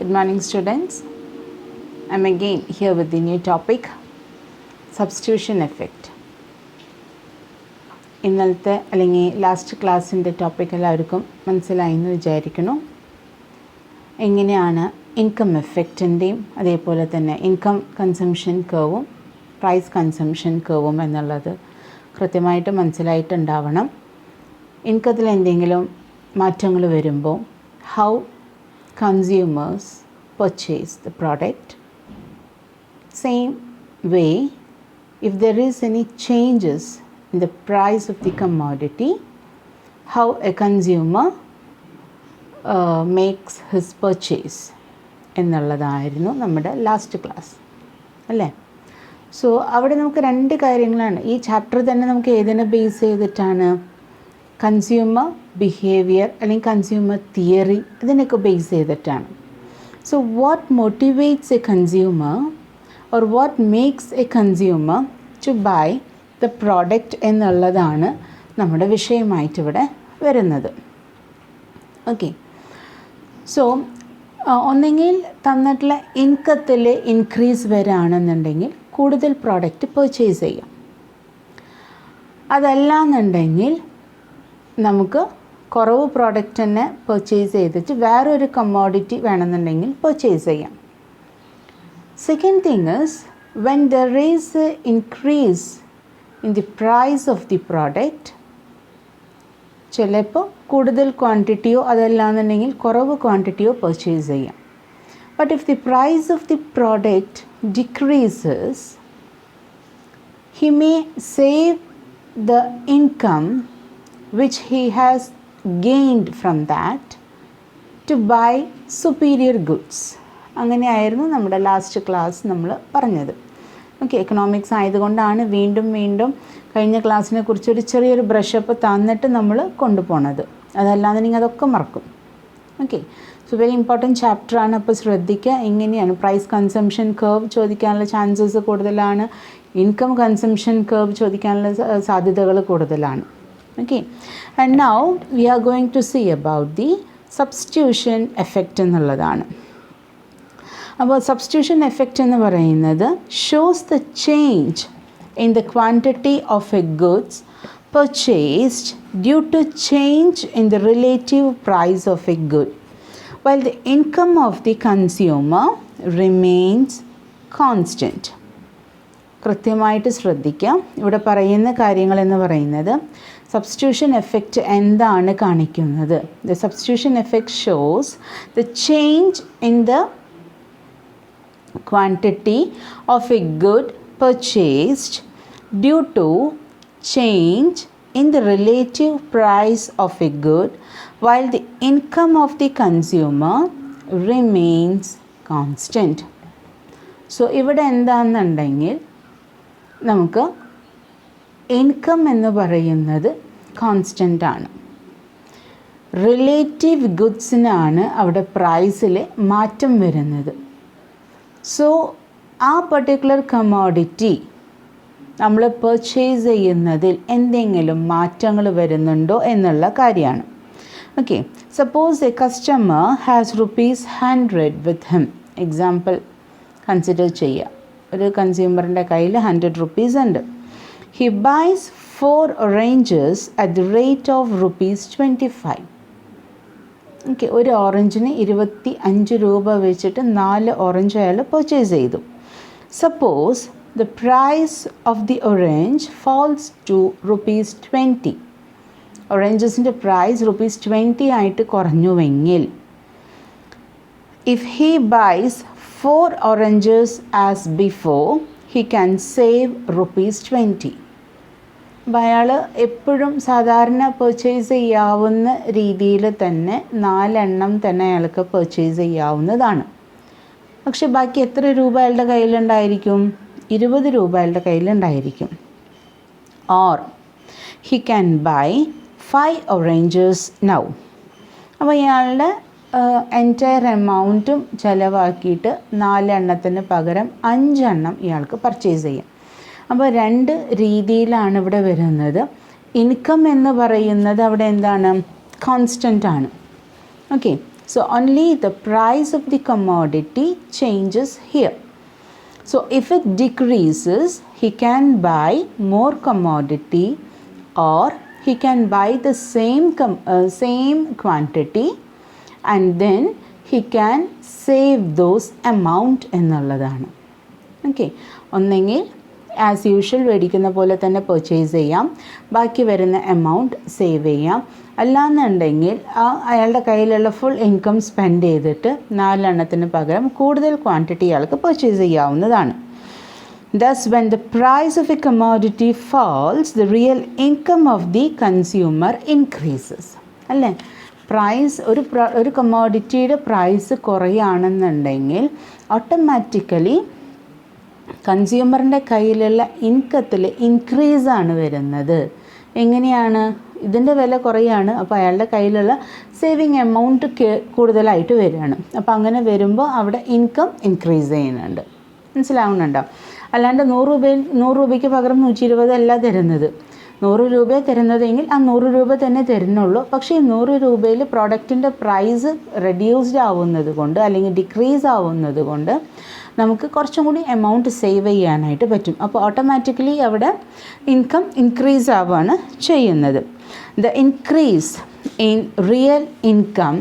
Good morning, students. I'm again here with the new topic, substitution effect. ഇന്നലത്തെ അല്ലെങ്കിൽ last ക്ലാസ്സിൻ്റെ topic എല്ലാവർക്കും മനസ്സിലായെന്ന് വിചാരിക്കുന്നു. എങ്ങനെയാണ് ഇൻകം എഫക്റ്റിൻ്റെയും അതേപോലെ തന്നെ ഇൻകം കൺസംഷൻ കർവും പ്രൈസ് കൺസംഷൻ കർവും എന്നുള്ളത് കൃത്യമായിട്ട് മനസ്സിലായിട്ടുണ്ടാവണം. ഇൻകത്തിൽ എന്തെങ്കിലും മാറ്റങ്ങൾ വരുമ്പോൾ how consumers purchase the product. Same way, if there is any changes in the price of the commodity, how a consumer makes his purchase എന്നുള്ളതായിരുന്നു നമ്മുടെ ലാസ്റ്റ് ക്ലാസ് അല്ലേ. സോ അവിടെ നമുക്ക് രണ്ട് കാര്യങ്ങളാണ്. ഈ ചാപ്റ്റർ തന്നെ നമുക്ക് ഏതിനെ ബേസ് ചെയ്തിട്ടാണ്? കൺസ്യൂമർ ബിഹേവിയർ അല്ലെങ്കിൽ കൺസ്യൂമർ തിയറി ഇതിനൊക്കെ ബേസ് ചെയ്തിട്ടാണ്. So what motivates a consumer or what makes a consumer to buy the product എന്നുള്ളതാണ് നമ്മുടെ വിഷയമായിട്ട് ഇവിടെ വരുന്നത്. ഓക്കെ, സോ ഒന്നെങ്കിൽ തന്നിട്ടുള്ള ഇൻകത്തിൽ ഇൻക്രീസ് വരികയാണെന്നുണ്ടെങ്കിൽ കൂടുതൽ പ്രോഡക്റ്റ് പർച്ചേസ് ചെയ്യാം. അതല്ലാന്നുണ്ടെങ്കിൽ നമുക്ക് കുറവ് പ്രോഡക്റ്റ് തന്നെ പർച്ചേസ് ചെയ്തിട്ട് വേറൊരു കമ്മോഡിറ്റി വേണമെന്നുണ്ടെങ്കിൽ പർച്ചേസ് ചെയ്യാം. Second thing is when there is a increase in the price of the product, ചിലപ്പോൾ കൂടുതൽ ക്വാണ്ടിറ്റിയോ അതല്ലാന്നുണ്ടെങ്കിൽ കുറവ് ക്വാണ്ടിറ്റിയോ പർച്ചേസ് ചെയ്യാം. But if the price of the product decreases, he may save the income which he has gained from that to buy superior goods. അങ്ങനെയായിരുന്നു നമ്മുടെ last class നമ്മൾ പറഞ്ഞത്. ഓക്കെ, എക്കണോമിക്സ് ആയതുകൊണ്ടാണ് വീണ്ടും കഴിഞ്ഞ ക്ലാസ്സിനെ കുറിച്ചൊരു ചെറിയൊരു ബ്രഷപ്പ് തന്നിട്ട് നമ്മൾ കൊണ്ടുപോകുന്നത്. അതല്ലാന്നുണ്ടെങ്കിൽ അതൊക്കെ മറക്കും. ഓക്കെ, സോ വെരി ഇമ്പോർട്ടൻറ്റ് ചാപ്റ്ററാണ്. അപ്പോൾ ശ്രദ്ധിക്കുക. എങ്ങനെയാണ് പ്രൈസ് കൺസംഷൻ കർവ് ചോദിക്കാനുള്ള ചാൻസസ് കൂടുതലാണ്, ഇൻകം കൺസംഷൻ കർവ് ചോദിക്കാനുള്ള സാധ്യതകൾ കൂടുതലാണ്. Okay, and now we are going to see about the substitution effect എന്നുള്ളതാണ്. അപ്പോൾ substitution effect എന്ന് പറയുന്നത് shows the change in the quantity of a goods purchased due to change in the relative price of a good while the income of the consumer remains constant. കൃത്യമായിട്ട് ശ്രദ്ധിക്കാം. ഇവിടെ പറയുന്ന കാര്യങ്ങൾ എന്ന് പറയുന്നത് സബ്സ്റ്റിറ്റ്യൂഷൻ എഫക്റ്റ് എന്താണ് കാണിക്കുന്നത്? The substitution effect shows the change in the quantity of a good purchased due to change in the relative price of a good while the income of the consumer remains constant. So ഇവിടെ എന്താണെന്നുണ്ടെങ്കിൽ നമുക്ക് income എന്ന് പറയുന്നത് constant ആണ്. Relative ഗുഡ്സിനാണ് അവിടെ പ്രൈസിൽ മാറ്റം വരുന്നത്. സോ ആ പർട്ടിക്കുലർ കമ്മോഡിറ്റി നമ്മൾ പർച്ചേസ് ചെയ്യുന്നതിൽ എന്തെങ്കിലും മാറ്റങ്ങൾ വരുന്നുണ്ടോ എന്നുള്ള കാര്യമാണ്. Okay, suppose A customer has ₹100 with him. Example consider ചെയ്യുക. ഒരു കൺസ്യൂമറിൻ്റെ കയ്യിൽ ₹100 ഉണ്ട്. He buys 4 oranges at the rate of ₹25. Okay, ഒരു ഓറഞ്ചിന് 25 രൂപ വെച്ചിട്ട് 4 ഓറഞ്ച് അയാൾ പർച്ചേസ് ചെയ്തു. Suppose the price of the orange falls to ₹20. ഓറഞ്ചസിൻ്റെ പ്രൈസ് ₹20 ആയിട്ട് കുറഞ്ഞുവെങ്കിൽ, if he buys 4 oranges as before, he can save ₹20. അപ്പോൾ അയാൾ എപ്പോഴും സാധാരണ പർച്ചേസ് ചെയ്യാവുന്ന രീതിയിൽ തന്നെ 4 എണ്ണം തന്നെ അയാൾക്ക് പർച്ചേസ് ചെയ്യാവുന്നതാണ്. പക്ഷെ ബാക്കി എത്ര രൂപ അയാളുടെ കയ്യിലുണ്ടായിരിക്കും? 20 രൂപ അയാളുടെ കയ്യിലുണ്ടായിരിക്കും. Or he can buy 5 oranges now. അപ്പോൾ ഇയാളുടെ എൻറ്റയർ എമൗണ്ടും ചിലവാക്കിയിട്ട് 4 എണ്ണത്തിന് പകരം 5 എണ്ണം ഇയാൾക്ക് പർച്ചേസ് ചെയ്യാം. അപ്പോൾ 2 രീതിയിലാണ് ഇവിടെ വരുന്നത്. ഇൻകം എന്ന് പറയുന്നത് അവിടെ എന്താണ്? കോൺസ്റ്റൻ്റ് ആണ്. Okay, So only the price of the commodity changes here. So if it decreases, he can buy more commodity, or he can buy the same quantity, and then he can save those amount എന്നുള്ളതാണ്. Okay, ഒന്നെങ്കിൽ as usual മേടിക്കുന്ന പോലെ തന്നെ purchase ചെയ്യാം, ബാക്കി വരുന്ന amount save ചെയ്യാം. അല്ലാന്നുണ്ടെങ്കിൽ അയാളുടെ കയ്യിലുള്ള ഫുൾ ഇൻകം സ്പെൻഡ് ചെയ്തിട്ട് 4 എണ്ണത്തിന് പകരം കൂടുതൽ ക്വാണ്ടിറ്റി അയാൾക്ക് പർച്ചേസ് ചെയ്യാവുന്നതാണ്. Thus, when the price of a commodity falls, the real income of the consumer increases. അല്ലേ, പ്രൈസ് ഒരു കമ്മോഡിറ്റിയുടെ പ്രൈസ് കുറയുകയാണെന്നുണ്ടെങ്കിൽ ഓട്ടോമാറ്റിക്കലി കൺസ്യൂമറിൻ്റെ കയ്യിലുള്ള ഇൻകത്തിൽ ഇൻക്രീസാണ് വരുന്നത്. എങ്ങനെയാണ്? ഇതിൻ്റെ വില കുറയാണ്, അപ്പോൾ അയാളുടെ കയ്യിലുള്ള സേവിങ് എമൗണ്ട് കൂടുതലായിട്ട് വരികയാണ്. അപ്പോൾ അങ്ങനെ വരുമ്പോൾ അവിടെ ഇൻകം ഇൻക്രീസ് ചെയ്യുന്നുണ്ട്. മനസ്സിലാവുന്നുണ്ടോ? അല്ലാണ്ട് 100 രൂപയ്ക്ക് പകരം 120 അല്ല തരുന്നത്. 100 രൂപ തരുന്നതെങ്കിൽ ആ 100 രൂപ തന്നെ തരുന്നുള്ളൂ. പക്ഷേ ഈ 100 രൂപയിൽ പ്രോഡക്റ്റിൻ്റെ പ്രൈസ് റെഡ്യൂസ്ഡ് ആവുന്നത് കൊണ്ട്, അല്ലെങ്കിൽ ഡിക്രീസ് ആവുന്നത് കൊണ്ട് നമുക്ക് കുറച്ചും കൂടി എമൗണ്ട് സേവ് ചെയ്യാനായിട്ട് പറ്റും. അപ്പോൾ ഓട്ടോമാറ്റിക്കലി അവിടെ ഇൻകം ഇൻക്രീസ് ആവുകയാണ് ചെയ്യുന്നത്. The increase in real income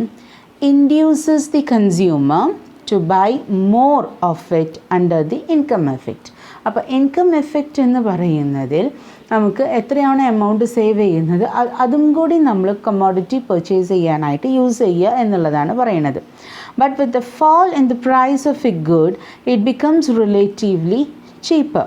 induces the consumer to buy more of it under the income effect. അപ്പോൾ ഇൻകം എഫക്റ്റ് എന്ന് പറയുന്നതിൽ നമുക്ക് എത്രയാണ് എമൗണ്ട് സേവ് ചെയ്യുന്നത് അതും കൂടി നമ്മൾ കമ്മോഡിറ്റി പർച്ചേസ് ചെയ്യാനായിട്ട് യൂസ് ചെയ്യുക എന്നുള്ളതാണ് പറയുന്നത്. But with the fall in the price of a good, it becomes relatively cheaper.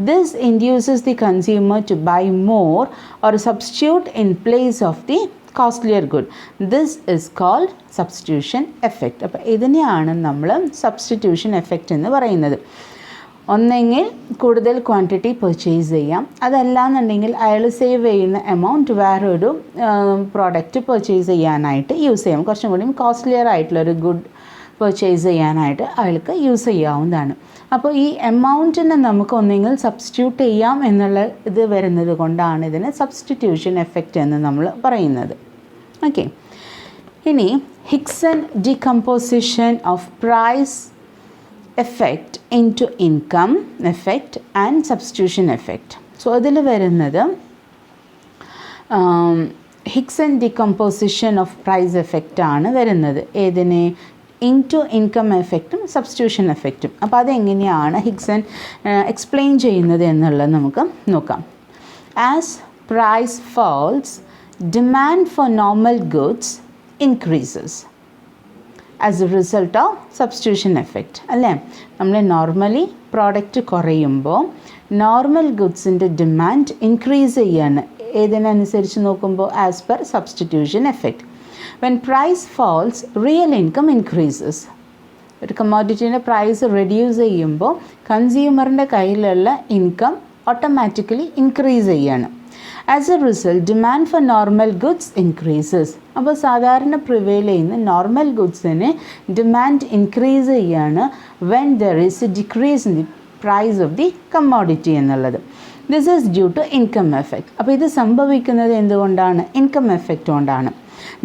This induces the consumer to buy more or substitute in place of the costlier good. This is called substitution effect. അപ്പോൾ ഇതിനെയാണ് നമ്മൾ substitution effect എന്ന് പറയുന്നത്. ഒന്നെങ്കിൽ കൂടുതൽ quantity purchase ചെയ്യാം, അതല്ലാന്നുണ്ടെങ്കിൽ അയാൾ സേവ് ചെയ്യുന്ന എമൗണ്ട് വേറൊരു പ്രോഡക്റ്റ് പർച്ചേസ് ചെയ്യാനായിട്ട് യൂസ് ചെയ്യാം. കുറച്ചും കൂടി കോസ്റ്റ്ലിയർ ആയിട്ടുള്ളൊരു ഗുഡ് പർച്ചേസ് ചെയ്യാനായിട്ട് അയാൾക്ക് യൂസ് ചെയ്യാവുന്നതാണ്. അപ്പോൾ ഈ എമൗണ്ടിനെ നമുക്ക് ഒന്നെങ്കിൽ സബ്സ്റ്റിറ്റ്യൂട്ട് ചെയ്യാം എന്നുള്ള ഇത് വരുന്നത് കൊണ്ടാണ് ഇതിന് സബ്സ്റ്റിറ്റ്യൂഷൻ എഫക്റ്റ് എന്ന് നമ്മൾ പറയുന്നത്. ഓക്കെ, ഇനി Hicksian decomposition of price effect into income effect and substitution effect. So അതിൽ വരുന്നത് ഹിക്സൺ ഡീകമ്പോസിഷൻ ഓഫ് പ്രൈസ് എഫക്റ്റ് ആണ് വരുന്നത്. ഏതിനെ? ഇൻറ്റു ഇൻകം എഫക്റ്റും സബ്സ്റ്റിറ്റ്യൂഷൻ എഫക്റ്റും. അപ്പോൾ അതെങ്ങനെയാണ് ഹിക്സൺ എക്സ്പ്ലെയിൻ ചെയ്യുന്നത് എന്നുള്ളത് നമുക്ക് നോക്കാം. As price falls, demand for normal goods increases as a result of substitution effect. അല്ലേ, നമ്മൾ നോർമലി പ്രോഡക്റ്റ് കുറയുമ്പോൾ നോർമൽ ഗുഡ്സിൻ്റെ ഡിമാൻഡ് ഇൻക്രീസ് ചെയ്യാണ്. ഏതിനനുസരിച്ച് നോക്കുമ്പോൾ as per substitution effect. When price falls, real income increases. ഒരു കമ്മോഡിറ്റീൻ്റെ പ്രൈസ് റെഡ്യൂസ് ചെയ്യുമ്പോൾ കൺസ്യൂമറിൻ്റെ കയ്യിലുള്ള ഇൻകം ഓട്ടോമാറ്റിക്കലി ഇൻക്രീസ് ചെയ്യാണ്. As a result, demand for normal goods increases. അപ്പോൾ സാധാരണ പ്രിവെയിൽ ചെയ്യുന്ന നോർമൽ ഗുഡ്സിന് ഡിമാൻഡ് ഇൻക്രീസ് ചെയ്യാണ് when there is a decrease in the price of the commodity എന്നുള്ളത്. This is due to income effect. അപ്പോൾ ഇത് സംഭവിക്കുന്നത് എന്തുകൊണ്ടാണ്? ഇൻകം എഫക്റ്റ് കൊണ്ടാണ്.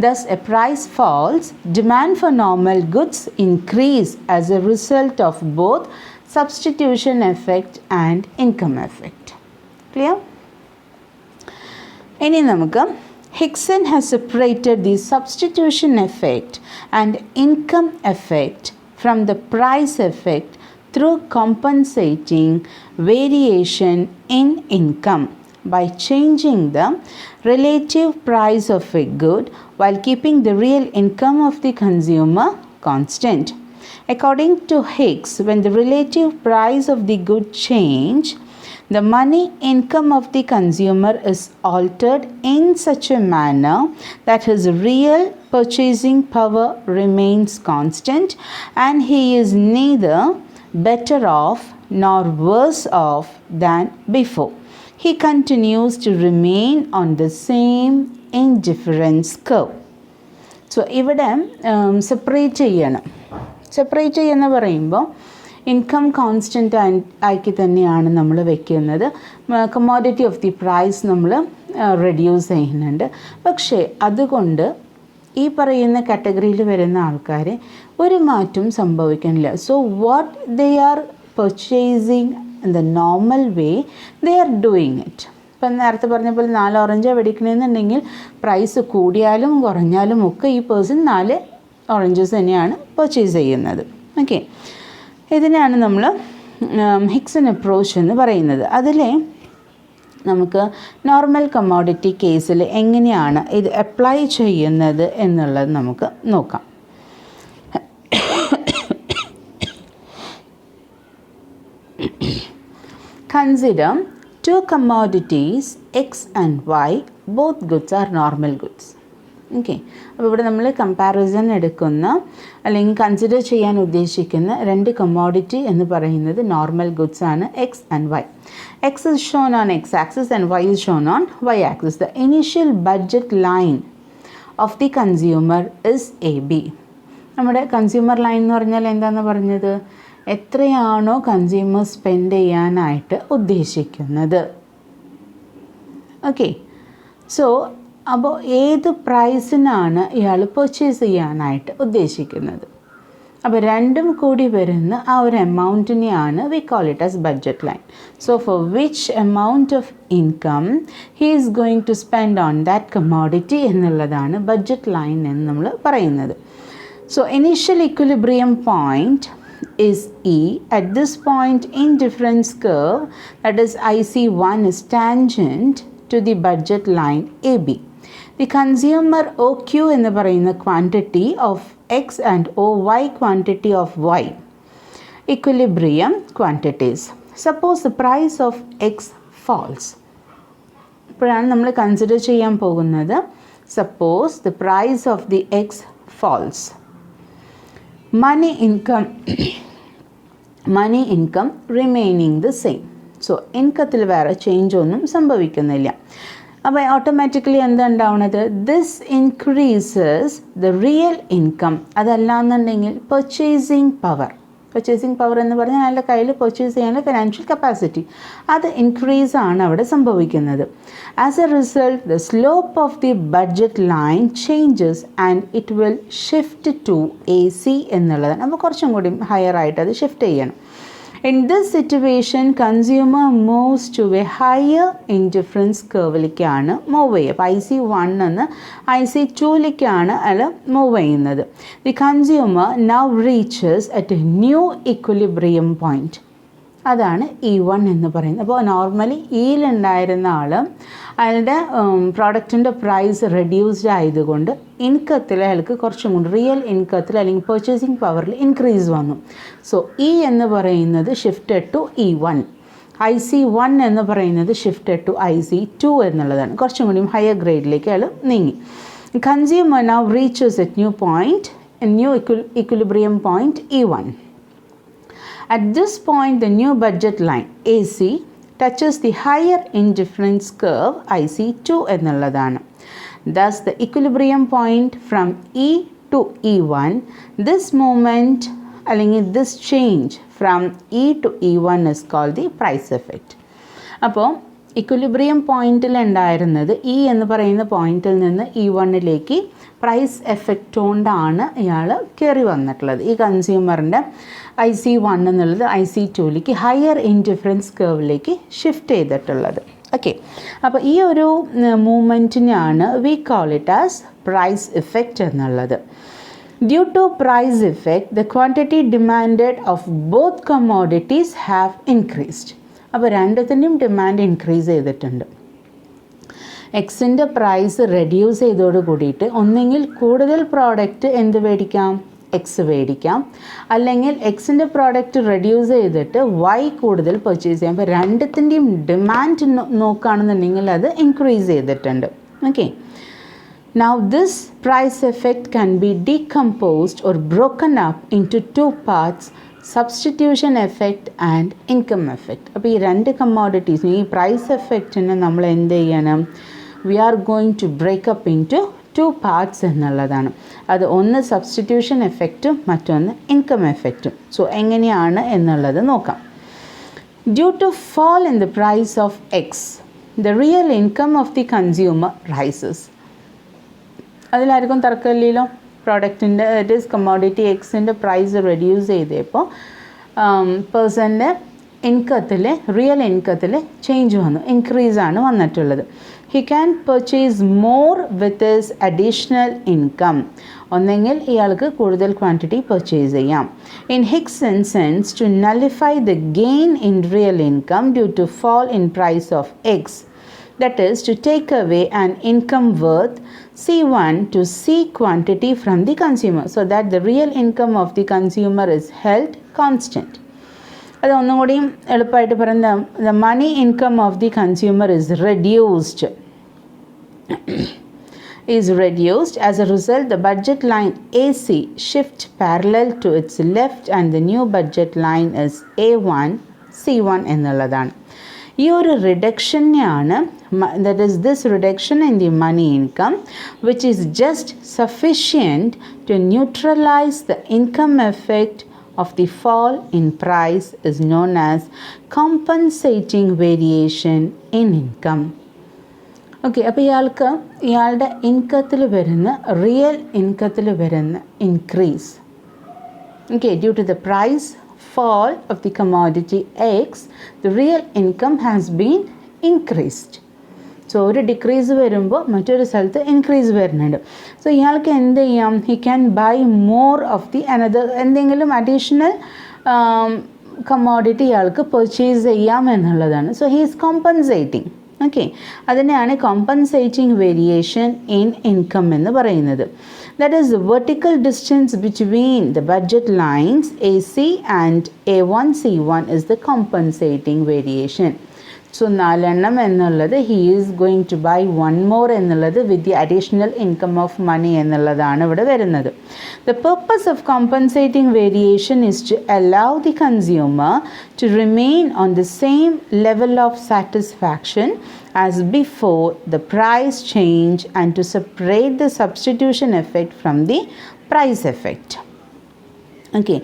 Thus, a price falls, demand for normal goods increase as a result of both substitution effect and income effect. Clear? ഇനി നമുക്ക് Hickson has separated the substitution effect and income effect from the price effect through compensating variation in income by changing the relative price of a good while keeping the real income of the consumer constant. According to Hicks, when the relative price of the good change, the money income of the consumer is altered in such a manner that his real purchasing power remains constant and he is neither better off nor worse off than before. He continues to remain on the same indifference curve. So, ഇവിടെ separate ചെയ്യണം. Separate ചെയ്യുന്ന പറയുമ്പോൾ income constant ആക്കി തന്നെയാണ് നമ്മൾ വെക്കുന്നത്. Commodity of the price നമ്മൾ reduce ചെയ്യുന്നുണ്ട്. പക്ഷേ അതുകൊണ്ട് ഈ പറയുന്ന കാറ്റഗറിയിൽ വരുന്ന ആൾക്കാർ ഒരു മാറ്റവും സംഭവിക്കുന്നില്ല. So what they are purchasing in the normal way they are doing it. ഇപ്പം നേരത്തെ പറഞ്ഞ പോലെ 4 ഓറഞ്ച് മേടിക്കണമെന്നുണ്ടെങ്കിൽ പ്രൈസ് കൂടിയാലും കുറഞ്ഞാലും ഒക്കെ ഈ പേഴ്സൺ 4 ഓറഞ്ചസ് തന്നെയാണ് പർച്ചേസ് ചെയ്യുന്നത്. ഓക്കെ, ഇതിനെയാണ് നമ്മൾ ഹിക്സൺ അപ്രോച്ച് എന്ന് പറയുന്നത്. അതിൽ നമുക്ക് നോർമൽ കമ്മോഡിറ്റി കേസിൽ എങ്ങനെയാണ് ഇത് അപ്ലൈ ചെയ്യുന്നത് എന്നുള്ളത് നമുക്ക് നോക്കാം. Consider 2 commodities X and Y, both goods are normal goods. Okay, അപ്പോൾ ഇവിടെ നമ്മൾ കമ്പാരിസൺ എടുക്കുന്ന അല്ലെങ്കിൽ കൺസിഡർ ചെയ്യാൻ ഉദ്ദേശിക്കുന്ന 2 കമ്മോഡിറ്റി എന്ന് പറയുന്നത് നോർമൽ ഗുഡ്സ് ആണ്, X and Y. X is shown on X axis and Y is shown on Y axis. The initial budget line of the consumer is A B. നമ്മുടെ consumer line എന്ന് പറഞ്ഞാൽ എന്താണെന്ന് പറഞ്ഞത്, എത്രയാണോ consumer spend ചെയ്യാനായിട്ട് ഉദ്ദേശിക്കുന്നത്. Okay, so അപ്പോൾ ഏത് പ്രൈസിനാണ് ഇയാൾ പർച്ചേസ് ചെയ്യാനായിട്ട് ഉദ്ദേശിക്കുന്നത്. അപ്പോൾ രണ്ടും കൂടി വരുന്ന ആ ഒരു എമൗണ്ടിനെയാണ് we call it as budget line. So for which amount of income he is going to spend on that commodity എന്നുള്ളതാണ് ബഡ്ജറ്റ് ലൈൻ എന്ന് നമ്മൾ പറയുന്നത്. So initial equilibrium point is E. At this point, indifference curve, that is IC1, is tangent to the budget line AB. The consumer OQ എന്ന് പറയുന്ന quantity of X and OY quantity of Y, equilibrium quantities. Suppose the price of X falls. ഇപ്പോഴാണ് നമ്മൾ consider ചെയ്യാൻ പോകുന്നത്. Suppose the price of the X falls. Money income remaining the same. So ഇൻകത്തിൽ വേറെ change ഒന്നും സംഭവിക്കുന്നില്ല. അപ്പോൾ automatically എന്താ ഉണ്ടാവുന്നത്, this increases the real income. അതല്ലാന്നുണ്ടെങ്കിൽ പർച്ചേസിങ് പവർ എന്ന് പറഞ്ഞാൽ അയാളുടെ കയ്യിൽ പർച്ചേസ് ചെയ്യാനുള്ള ഫിനാൻഷ്യൽ കപ്പാസിറ്റി, അത് ഇൻക്രീസ് ആണ് അവിടെ സംഭവിക്കുന്നത്. As a result the slope of the budget line changes and it will shift to AC എന്നുള്ളതാണ്. അപ്പോൾ കുറച്ചും കൂടി ഹയർ ആയിട്ട് അത് ഷിഫ്റ്റ് ചെയ്യണം. In this situation, consumer moves to a higher indifference curve-ലേക്കാണ് മൂവ് ചെയ്യുക. അപ്പോൾ IC1 നിന്ന് IC2ലേക്കാണ് അയാൾ മൂവ് ചെയ്യുന്നത്. The consumer now reaches at a new equilibrium point. അതാണ് E1 എന്ന് പറയുന്നത്. അപ്പോൾ നോർമലി ഇയിലുണ്ടായിരുന്ന ആൾ അയാളുടെ പ്രോഡക്റ്റിൻ്റെ പ്രൈസ് റെഡ്യൂസ്ഡ് ആയതുകൊണ്ട് ഇൻകത്തിൽ അയാൾക്ക് കുറച്ചും കൂടി റിയൽ ഇൻകത്തിൽ അല്ലെങ്കിൽ പർച്ചേസിങ് പവറിൽ ഇൻക്രീസ് വന്നു. സോ ഇ എന്ന് പറയുന്നത് ഷിഫ്റ്റഡ് ടു E1, IC1 എന്ന് പറയുന്നത് ഷിഫ്റ്റഡ് ടു IC2 എന്നുള്ളതാണ്. കുറച്ചും കൂടി ഹയർ ഗ്രേഡിലേക്ക് അയാൾ നീങ്ങി. Consumer now reaches at new equilibrium point E1. At this point, the new budget line AC touches the higher indifference curve IC2 എന്നുള്ളതാണ്. Thus, the equilibrium point from E to E1, this movement അല്ലെങ്കിൽ this change from E to E1 is called the price effect. അപ്പോൾ equilibrium പോയിന്റിൽ ഉണ്ടായിരുന്നത് E എന്ന് പറയുന്ന പോയിന്റിൽ നിന്ന് E1ലേക്ക് price effect കൊണ്ടാണ് ഇയാൾ കയറി വന്നിട്ടുള്ളത്. ഈ കൺസ്യൂമറിൻ്റെ IC1 എന്നുള്ളത് IC2ലേക്ക് ഹയർ ഇൻഡിഫറൻസ് കർവിലേക്ക് ഷിഫ്റ്റ് ചെയ്തിട്ടുള്ളത്. ഓക്കെ, അപ്പോൾ ഈ ഒരു മൂവ്മെൻറ്റിനാണ് we call it as price effect എന്നുള്ളത്. Due to price effect the quantity demanded of both commodities have increased. അപ്പോൾ രണ്ടത്തിൻ്റെയും ഡിമാൻഡ് ഇൻക്രീസ് ചെയ്തിട്ടുണ്ട്. എക്സിൻ്റെ പ്രൈസ് റെഡ്യൂസ് ചെയ്തോട് കൂടിയിട്ട് ഒന്നെങ്കിൽ കൂടുതൽ പ്രോഡക്റ്റ് എന്ത് മേടിക്കാം, എക്സ് മേടിക്കാം, അല്ലെങ്കിൽ എക്സിൻ്റെ പ്രോഡക്റ്റ് റെഡ്യൂസ് ചെയ്തിട്ട് വൈ കൂടുതൽ പർച്ചേസ് ചെയ്യാം. അപ്പോൾ രണ്ടത്തിൻ്റെയും ഡിമാൻഡ് നോക്കുകയാണെന്നുണ്ടെങ്കിൽ അത് ഇൻക്രീസ് ചെയ്തിട്ടുണ്ട്. Okay, now this price effect can be decomposed or broken up into 2 parts, substitution effect and income effect. അപ്പോൾ ഈ രണ്ട് കമ്മോഡിറ്റീസ് ഈ പ്രൈസ് എഫക്റ്റിനെ നമ്മൾ എന്ത് ചെയ്യണം, we are going to break up into 2 parts എന്നുള്ളതാണ്. അത് ഒന്ന് സബ്സ്റ്റിറ്റ്യൂഷൻ എഫക്റ്റും മറ്റൊന്ന് ഇൻകം എഫക്റ്റും. സോ എങ്ങനെയാണ് എന്നുള്ളത് നോക്കാം. Due to fall in the price of X, the real income of the consumer rises. അതിലായിരിക്കും തർക്കമില്ലല്ലോ. പ്രോഡക്റ്റിൻ്റെ ഇറ്റ് ഈസ് കമ്മോഡിറ്റി എക്സിൻ്റെ പ്രൈസ് റെഡ്യൂസ് ചെയ്തപ്പോൾ പേഴ്സൻ്റെ ഇൻകത്തിൽ റിയൽ ഇൻകത്തിൽ ചേഞ്ച് വന്നു, ഇൻക്രീസാണ് വന്നിട്ടുള്ളത്. He can purchase more with his additional income. ഒന്നെങ്കിൽ ഇയാൾക്ക് കൂടുതൽ ക്വാണ്ടിറ്റി പർച്ചേസ് ചെയ്യാം. In Hicksian sense to nullify the gain in real income due to fall in price of X, that is to take away an income worth C1 to C quantity from the consumer so that the real income of the consumer is held constant. അത് ഒന്നും കൂടിയും എളുപ്പമായിട്ട് പറയുന്നത് the money income of the consumer is reduced. As a result, the budget line AC shift parallel to its left and the new budget line is A1 C1 എന്നുള്ളതാണ്. ഈ ഒരു റിഡക്ഷനെയാണ്, that is this reduction in the money income which is just sufficient to neutralize the income effect of the fall in price is known as compensating variation in income. Okay, അപ്പോൾ ഇയാളുടെ ഇൻകത്തിൽ വരുന്ന real ഇൻകത്തിൽ വരുന്ന increase, okay, due to the price fall of the commodity X, the real income has been increased. So ഒരു decrease വരുമ്പോൾ മറ്റൊരു സ്ഥലത്ത് ഇൻക്രീസ് വരുന്നുണ്ട്. സോ ഇയാൾക്ക് എന്ത് ചെയ്യാം? He can buy more of the another, എന്തെങ്കിലും അഡീഷണൽ കമ്മോഡിറ്റി ഇയാൾക്ക് പർച്ചേസ് ചെയ്യാം എന്നുള്ളതാണ്. So he is compensating. Okay, അതിനെയാണ് കോമ്പൻസേറ്റിംഗ് വേരിയേഷൻ ഇൻ ഇൻകം എന്ന് പറയുന്നത്. That is the vertical distance between the budget lines AC and A1 C1 is the compensating variation. So 4 എണ്ണം എന്നുള്ളത് he is going to buy 1 more എന്നുള്ളത് with the additional income of money എന്നുള്ളതാണ് ഇവിടെ വരുന്നത്. The purpose of compensating variation is to allow the consumer to remain on the same level of satisfaction as before the price change and to separate the substitution effect from the price effect. Okay,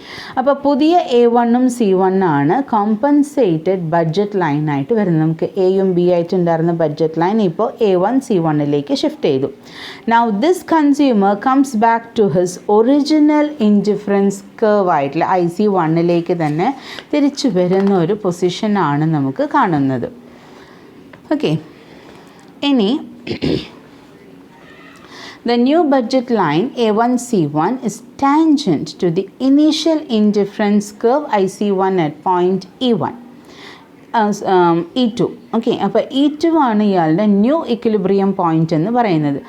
അപ്പോൾ പുതിയ A1ഉം C1 ആണ് compensated budget ലൈനായിട്ട് വരുന്നത്. നമുക്ക് എയും B ആയിട്ടുണ്ടായിരുന്ന budget line ഇപ്പോൾ A1 C1ലേക്ക് shift ചെയ്തു. Now this consumer comes back to his original indifference curve ആയിട്ടുള്ള IC1ലേക്ക് തന്നെ തിരിച്ചു വരുന്ന ഒരു പൊസിഷനാണ് നമുക്ക് കാണുന്നത്. ഓക്കെ, ഇനി the new budget line A1 C1 is tangent to the initial indifference curve IC1 at point E1 E2. Okay, അപ്പോൾ E2 ആണ് ഇയാളുടെ ന്യൂ ഇക്വിലിബ്രിയം പോയിൻ്റ് എന്ന് പറയുന്നത്.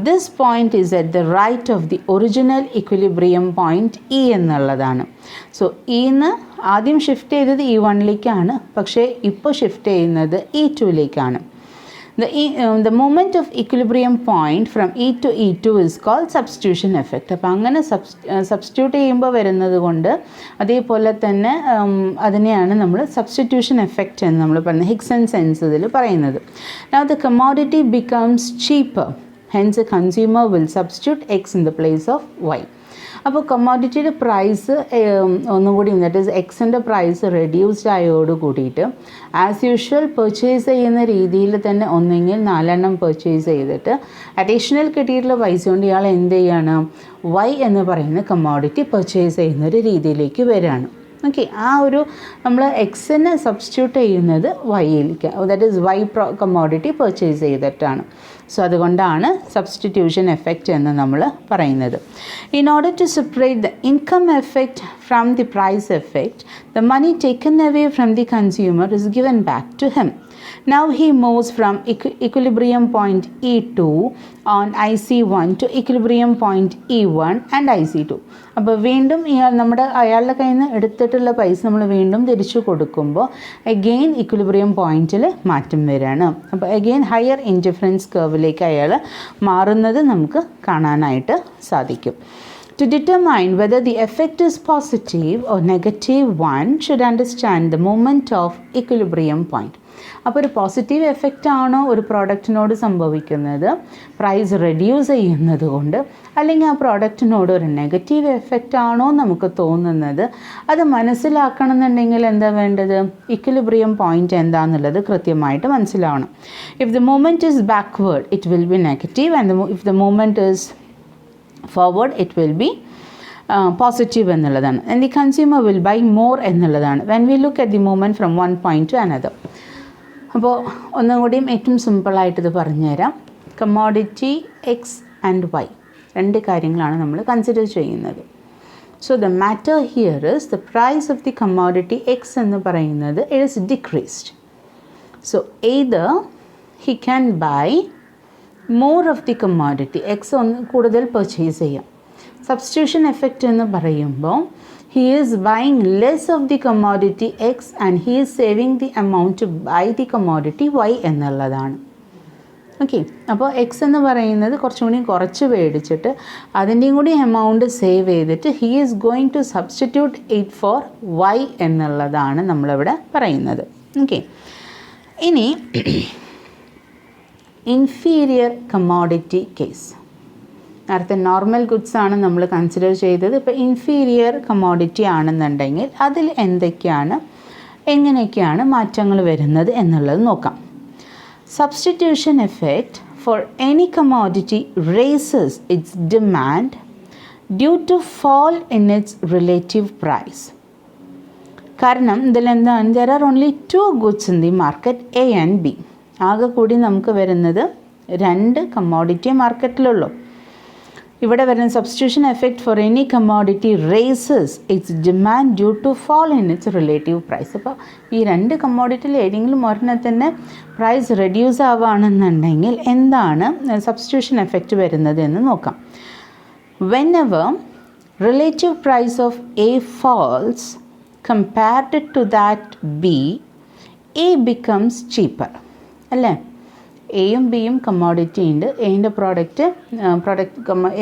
This point is at the right of the original equilibrium point E എന്നുള്ളതാണ്. So ഇന്ന് ആദ്യം shift ചെയ്തത് E1ലേക്കാണ്, പക്ഷേ ഇപ്പോൾ ഷിഫ്റ്റ് ചെയ്യുന്നത് E2ലേക്കാണ്. The moment of equilibrium point from E to E2 is called substitution effect. അപ്പോൾ അങ്ങനെ സബ്സ്റ്റിറ്റ്യൂട്ട് ചെയ്യുമ്പോൾ വരുന്നത് കൊണ്ട് അതേപോലെ തന്നെ അതിനെയാണ് നമ്മൾ സബ്സ്റ്റിറ്റ്യൂഷൻ എഫക്റ്റ് എന്ന് നമ്മൾ പറയുന്നത്, ഹിക്സൺ സെൻസ് ഇതിൽ പറയുന്നത്. Now the commodity becomes cheaper, hence a consumer will substitute X in the place of Y. അപ്പോൾ കമ്മോഡിറ്റിയുടെ പ്രൈസ് ഒന്നുകൂടി, ദാറ്റ് ഈസ് എക്സിൻ്റെ പ്രൈസ് റെഡ്യൂസ്ഡ് ആയോട് കൂടിയിട്ട് ആസ് യൂഷ്വൽ പർച്ചേസ് ചെയ്യുന്ന രീതിയിൽ തന്നെ ഒന്നെങ്കിൽ 4 എണ്ണം പർച്ചേസ് ചെയ്തിട്ട് അഡീഷണൽ കിട്ടിയിട്ടുള്ള പൈസ കൊണ്ട് ഇയാൾ എന്ത് ചെയ്യാണ്? Y എന്ന് പറയുന്ന കമ്മോഡിറ്റി പർച്ചേസ് ചെയ്യുന്ന ഒരു രീതിയിലേക്ക് വരികയാണ്. ഓക്കെ, ആ ഒരു നമ്മൾ എക്സിനെ സബ്സ്റ്റിറ്റ്യൂട്ട് ചെയ്യുന്നത് വൈയിലേക്ക്, that is Y commodity purchase ചെയ്തിട്ടാണ്. സോ അതുകൊണ്ടാണ് സബ്സ്റ്റിറ്റ്യൂഷൻ എഫക്റ്റ് എന്ന് നമ്മൾ പറയുന്നത്. In order to separate the income effect from the price effect, the money taken away from the consumer is given back to him. Now he moves from equilibrium point E2 on IC1 to equilibrium point E1 and IC2. അപ്പോൾ വീണ്ടും അയാളുടെ കയ്യിൽ നിന്ന് എടുത്തിട്ടുള്ള പൈസ നമ്മൾ വീണ്ടും തിരിച്ചു കൊടുക്കുമ്പോൾ അഗെയിൻ ഇക്വിലിബ്രിയം പോയിന്റിൽ മാറ്റം വരികയാണ്. അപ്പോൾ അഗെയിൻ ഹയർ ഇൻഡിഫറൻസ് കർവിലേക്ക് അയാൾ മാറുന്നത് നമുക്ക് കാണാനായിട്ട് സാധിക്കും. To determine whether the effect is positive or negative, one should understand the moment of equilibrium point. അപ്പോൾ ഒരു പോസിറ്റീവ് എഫക്റ്റ് ആണോ ഒരു പ്രോഡക്റ്റിനോട് സംഭവിക്കുന്നത് പ്രൈസ് റെഡ്യൂസ് ചെയ്യുന്നത് കൊണ്ട്, അല്ലെങ്കിൽ ആ പ്രോഡക്റ്റിനോട് ഒരു നെഗറ്റീവ് എഫക്റ്റ് ആണോ നമുക്ക് തോന്നുന്നത്, അത് മനസ്സിലാക്കണമെന്നുണ്ടെങ്കിൽ എന്താ വേണ്ടത്? ഇക്വിലിബ്രിയം പോയിൻ്റ് എന്താണെന്നുള്ളത് കൃത്യമായിട്ട് മനസ്സിലാവണം. If the movement is backward it will be negative, and if the movement is forward it will be positive എന്നുള്ളതാണ്. and the consumer will buy more എന്നുള്ളതാണ് when we look at the movement from one point to another. അപ്പോൾ ഒന്നും കൂടിയും ഏറ്റവും സിമ്പിളായിട്ട് ഇത് പറഞ്ഞുതരാം. Commodity X and Y രണ്ട് കാര്യങ്ങളാണ് നമ്മൾ കൺസിഡർ ചെയ്യുന്നത്. So the matter here is the price of the commodity X എന്ന് പറയുന്നത് it is decreased. So either he can buy more of the commodity X ഒന്ന് കൂടുതൽ പർച്ചേസ് ചെയ്യാം. സബ്സ്റ്റിറ്റ്യൂഷൻ എഫക്റ്റ് എന്ന് പറയുമ്പോൾ he is buying less of the commodity X and he is saving the amount to buy the commodity Y എന്നുള്ളതാണ്. Okay, അപ്പോൾ X എന്ന് പറയുന്നത് കുറച്ചും കൂടി കുറച്ച് മേടിച്ചിട്ട് അതിൻ്റെയും കൂടി എമൗണ്ട് സേവ് ചെയ്തിട്ട് he is going to substitute it for Y എന്നുള്ളതാണ് നമ്മളിവിടെ പറയുന്നത്. ഓക്കെ, ഇനി ഇൻഫീരിയർ കമ്മോഡിറ്റി കേസ്. നേരത്തെ നോർമൽ ഗുഡ്സ് ആണ് നമ്മൾ കൺസിഡർ ചെയ്തത്. ഇപ്പോൾ ഇൻഫീരിയർ കമ്മോഡിറ്റി ആണെന്നുണ്ടെങ്കിൽ അതിൽ എങ്ങനെയൊക്കെയാണ് മാറ്റങ്ങൾ വരുന്നത് എന്നുള്ളത് നോക്കാം. Substitution effect for any commodity raises its demand due to fall in its relative price. കാരണം ഇതിലെന്താണ്, there are only 2 goods in the market, A and B. ആകെ കൂടി നമുക്ക് വരുന്നത് 2 കമ്മോഡിറ്റി മാർക്കറ്റിലുള്ളൂ. ഇവിടെ വരുന്ന substitution effect for any commodity raises its demand due to fall in its relative price. അപ്പോൾ ഈ 2 കമ്മോഡിറ്റിയിൽ ഏതെങ്കിലും ഒരെണ്ണത്തിൻ്റെ പ്രൈസ് റെഡ്യൂസ് ആവുകയാണെന്നുണ്ടെങ്കിൽ എന്താണ് സബ്സ്റ്റിറ്റ്യൂഷൻ എഫക്റ്റ് വരുന്നത് എന്ന് നോക്കാം. whenever relative price of A falls compared to that B, A becomes cheaper. അല്ലേ, എയും ബിയും കമ്മോഡിറ്റി ഉണ്ട്. എയുടെ പ്രോഡക്റ്റ്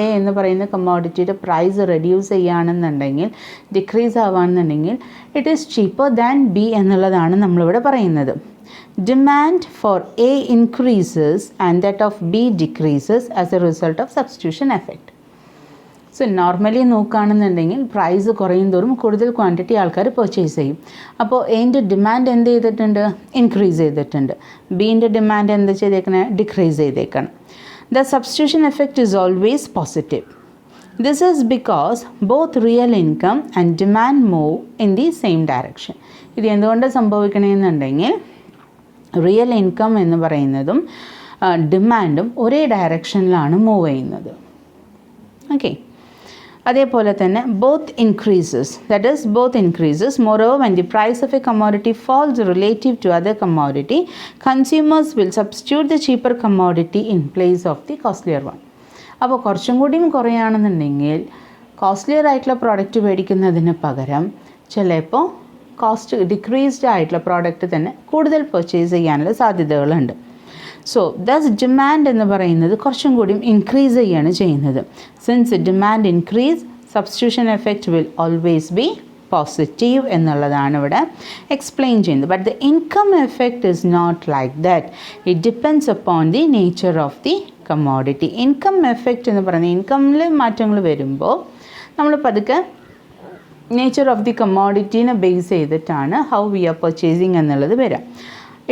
എ എന്ന് പറയുന്ന കമ്മോഡിറ്റിയുടെ പ്രൈസ് റെഡ്യൂസ് ചെയ്യുകയാണെന്നുണ്ടെങ്കിൽ, ഡിക്രീസ് ആവുകയാണെന്നുണ്ടെങ്കിൽ it is cheaper than B എന്നുള്ളതാണ് നമ്മളിവിടെ പറയുന്നത്. Demand for A increases and that of B decreases as a result of substitution effect. So normally നോക്കുകയാണെന്നുണ്ടെങ്കിൽ പ്രൈസ് കുറയും തോറും കൂടുതൽ ക്വാണ്ടിറ്റി ആൾക്കാർ പർച്ചേസ് ചെയ്യും. അപ്പോൾ എൻ്റെ ഡിമാൻഡ് എന്ത് ചെയ്തിട്ടുണ്ട്, ഇൻക്രീസ് ചെയ്തിട്ടുണ്ട്. ബീൻ്റെ ഡിമാൻഡ് എന്ത് ചെയ്തേക്കണേ, ഡിക്രീസ് ചെയ്തേക്കണം. The substitution effect is always positive. This is because both real income and demand move in the same direction. ഇത് എന്തുകൊണ്ട് സംഭവിക്കണമെന്നുണ്ടെങ്കിൽ റിയൽ ഇൻകം എന്ന് പറയുന്നതും ഡിമാൻഡും ഒരേ ഡയറക്ഷനിലാണ് മൂവ് ചെയ്യുന്നത്. ഓക്കെ, അതേപോലെ തന്നെ both increases, that is both increases. Moreover, when the price of a commodity falls relative to other commodity, consumers will substitute the cheaper commodity in place of the costlier one. അപ്പോൾ കുറച്ചും കൂടിയും കുറയുകയാണെന്നുണ്ടെങ്കിൽ costlier ആയിട്ടുള്ള product മേടിക്കുന്നതിന് പകരം ചിലപ്പോൾ cost decreased ആയിട്ടുള്ള product തന്നെ കൂടുതൽ purchase ചെയ്യാനുള്ള സാധ്യതകളുണ്ട്. സോ ദസ് ഡിമാൻഡ് എന്ന് പറയുന്നത് കുറച്ചും കൂടിയും ഇൻക്രീസ് ചെയ്യുകയാണ് ചെയ്യുന്നത്. Since demand increase, substitution effect will always be positive എന്നുള്ളതാണ് ഇവിടെ എക്സ്പ്ലെയിൻ ചെയ്യുന്നത്. But the income effect is not like that. It depends upon the nature of the commodity. Income effect എന്ന് പറയുന്നത് ഇൻകമിൽ മാറ്റങ്ങൾ വരുമ്പോൾ നമ്മൾ പതുക്കെ നേച്ചർ ഓഫ് ദി കമ്മോഡിറ്റീനെ ബേസ് ചെയ്തിട്ടാണ് ഹൗ വി ആർ പർച്ചേസിങ് എന്നുള്ളത് വരാം.